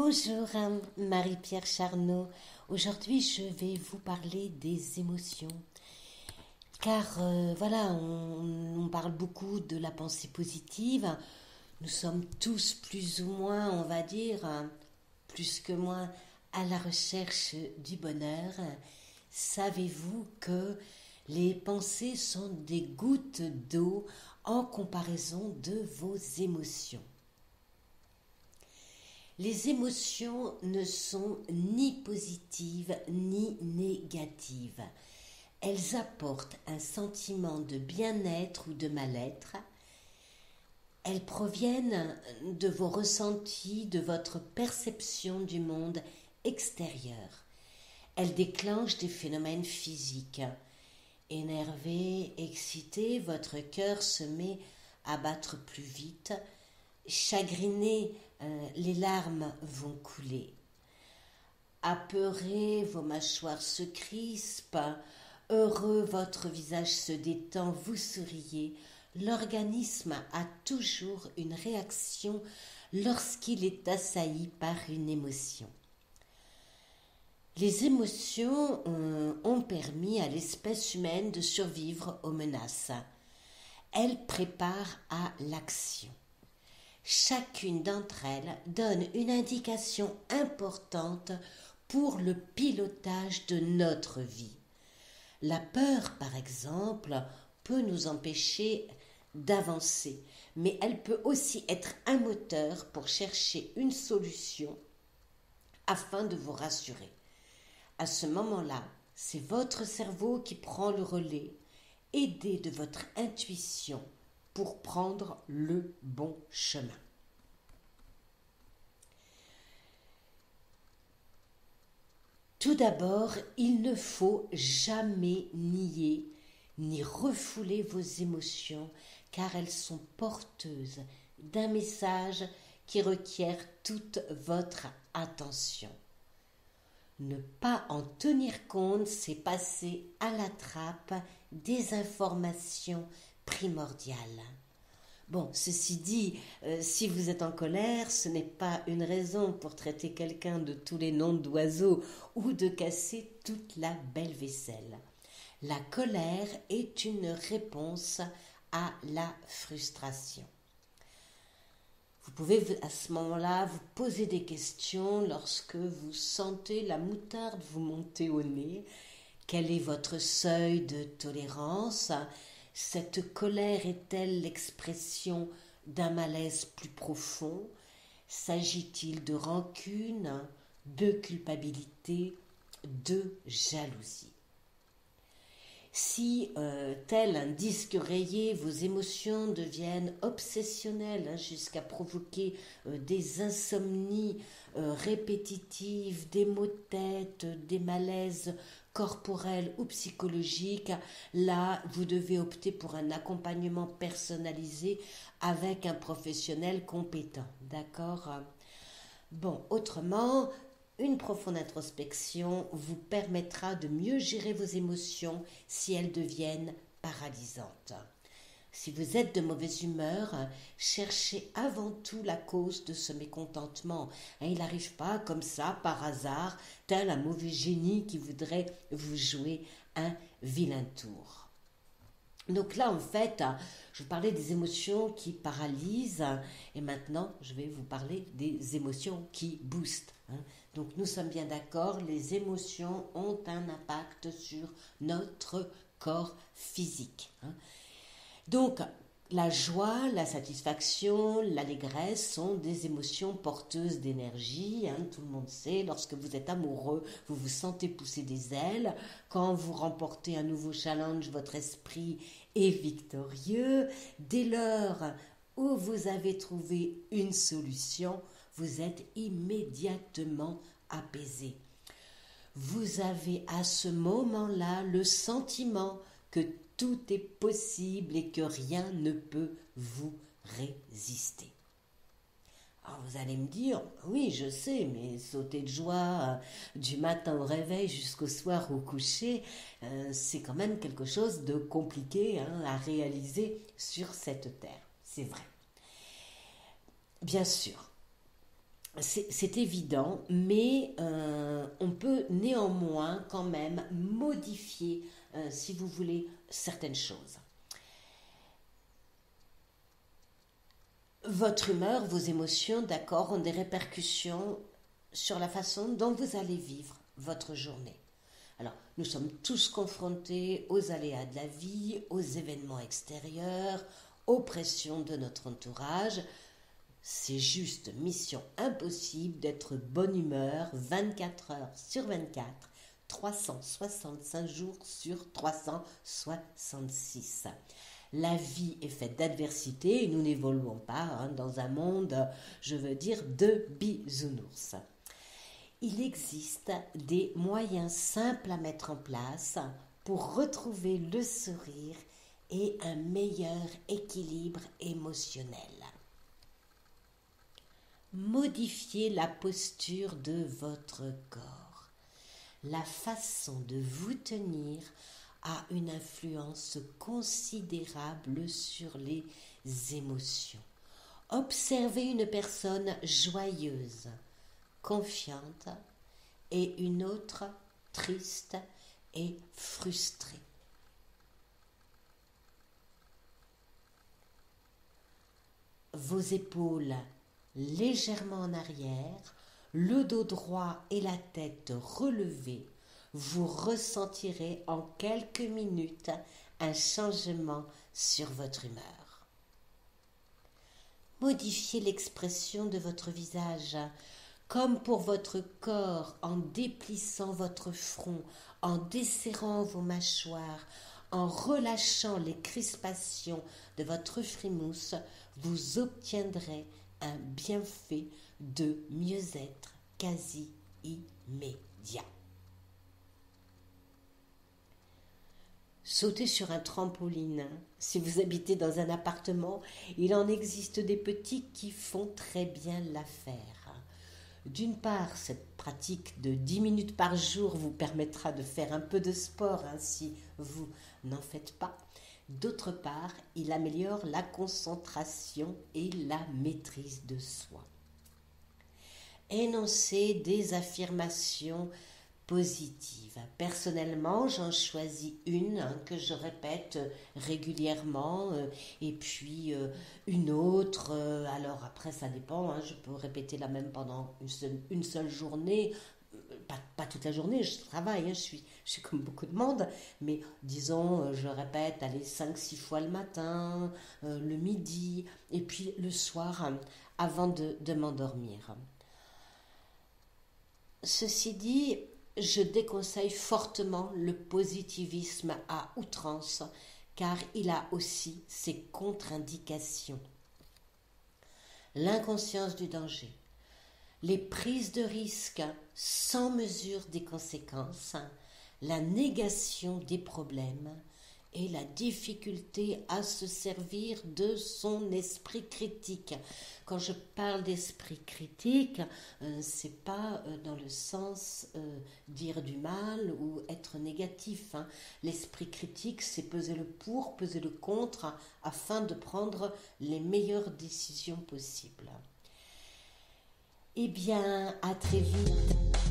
Bonjour, Marie-Pierre Charnot. Aujourd'hui, je vais vous parler des émotions. Car voilà, on parle beaucoup de la pensée positive. Nous sommes tous plus ou moins, on va dire, plus que moins, à la recherche du bonheur. Savez-vous que les pensées sont des gouttes d'eau en comparaison de vos émotions? Les émotions ne sont ni positives ni négatives. Elles apportent un sentiment de bien-être ou de mal-être. Elles proviennent de vos ressentis, de votre perception du monde extérieur. Elles déclenchent des phénomènes physiques. Énervé, excité, votre cœur se met à battre plus vite. Chagriné, les larmes vont couler. Apeuré, vos mâchoires se crispent. Heureux, votre visage se détend, vous souriez. L'organisme a toujours une réaction lorsqu'il est assailli par une émotion. Les émotions ont permis à l'espèce humaine de survivre aux menaces. Elles préparent à l'action. Chacune d'entre elles donne une indication importante pour le pilotage de notre vie. La peur, par exemple, peut nous empêcher d'avancer, mais elle peut aussi être un moteur pour chercher une solution afin de vous rassurer. À ce moment-là, c'est votre cerveau qui prend le relais, aidé de votre intuition pour prendre le bon chemin. Tout d'abord, il ne faut jamais nier ni refouler vos émotions car elles sont porteuses d'un message qui requiert toute votre attention. Ne pas en tenir compte, c'est passer à la trappe des informations primordiales. Bon, ceci dit, si vous êtes en colère, ce n'est pas une raison pour traiter quelqu'un de tous les noms d'oiseaux ou de casser toute la belle vaisselle. La colère est une réponse à la frustration. Vous pouvez à ce moment-là vous poser des questions lorsque vous sentez la moutarde vous monter au nez. Quel est votre seuil de tolérance ? Cette colère est-elle l'expression d'un malaise plus profond ? S'agit-il de rancune, de culpabilité, de jalousie ? Si, tel un disque rayé, vos émotions deviennent obsessionnelles jusqu'à provoquer des insomnies répétitives, des maux de tête, des malaises corporels ou psychologiques, là, vous devez opter pour un accompagnement personnalisé avec un professionnel compétent. D'accord ? Bon, autrement, une profonde introspection vous permettra de mieux gérer vos émotions si elles deviennent paralysantes. Si vous êtes de mauvaise humeur, cherchez avant tout la cause de ce mécontentement. Il n'arrive pas comme ça, par hasard, tel un mauvais génie qui voudrait vous jouer un vilain tour. Donc là, en fait, je vous parlais des émotions qui paralysent et maintenant, je vais vous parler des émotions qui boostent. Donc nous sommes bien d'accord, les émotions ont un impact sur notre corps physique. Donc la joie, la satisfaction, l'allégresse sont des émotions porteuses d'énergie. Tout le monde sait, lorsque vous êtes amoureux, vous vous sentez pousser des ailes. Quand vous remportez un nouveau challenge, votre esprit est victorieux. Dès lors où vous avez trouvé une solution, vous êtes immédiatement apaisé. Vous avez à ce moment-là le sentiment que tout est possible et que rien ne peut vous résister. Alors vous allez me dire, oui je sais, mais sauter de joie du matin au réveil jusqu'au soir au coucher, c'est quand même quelque chose de compliqué à réaliser sur cette terre. C'est vrai. Bien sûr. c'est évident, mais on peut néanmoins quand même modifier, si vous voulez, certaines choses. Votre humeur, vos émotions, d'accord, ont des répercussions sur la façon dont vous allez vivre votre journée. Alors, nous sommes tous confrontés aux aléas de la vie, aux événements extérieurs, aux pressions de notre entourage. C'est juste mission impossible d'être bonne humeur 24 heures sur 24, 365 jours sur 366. La vie est faite d'adversité et nous n'évoluons pas dans un monde, je veux dire, de bisounours. Il existe des moyens simples à mettre en place pour retrouver le sourire et un meilleur équilibre émotionnel. Modifiez la posture de votre corps. La façon de vous tenir a une influence considérable sur les émotions. Observez une personne joyeuse, confiante, et une autre triste et frustrée. Vos épaules légèrement en arrière, le dos droit et la tête relevés, vous ressentirez en quelques minutes un changement sur votre humeur. Modifiez l'expression de votre visage, comme pour votre corps, en déplissant votre front, en desserrant vos mâchoires, en relâchant les crispations de votre frimousse, vous obtiendrez un bienfait de mieux-être quasi immédiat. Sautez sur un trampoline. Si vous habitez dans un appartement, il en existe des petits qui font très bien l'affaire. D'une part, cette pratique de 10 minutes par jour vous permettra de faire un peu de sport, si vous n'en faites pas. D'autre part, il améliore la concentration et la maîtrise de soi. Énoncez des affirmations positives. Personnellement, j'en choisis une que je répète régulièrement et puis une autre. Alors après, ça dépend. Je peux répéter la même pendant une seule journée. Pas toute la journée, je travaille, je suis comme beaucoup de monde, mais disons, je répète, 5-6 fois le matin, le midi, et puis le soir, avant de m'endormir. Ceci dit, je déconseille fortement le positivisme à outrance, car il a aussi ses contre-indications. L'inconscience du danger, les prises de risques sans mesure des conséquences, la négation des problèmes et la difficulté à se servir de son esprit critique. Quand je parle d'esprit critique, c'est pas dans le sens dire du mal ou être négatif. L'esprit critique, c'est peser le pour, peser le contre, afin de prendre les meilleures décisions possibles. Eh bien, à très vite.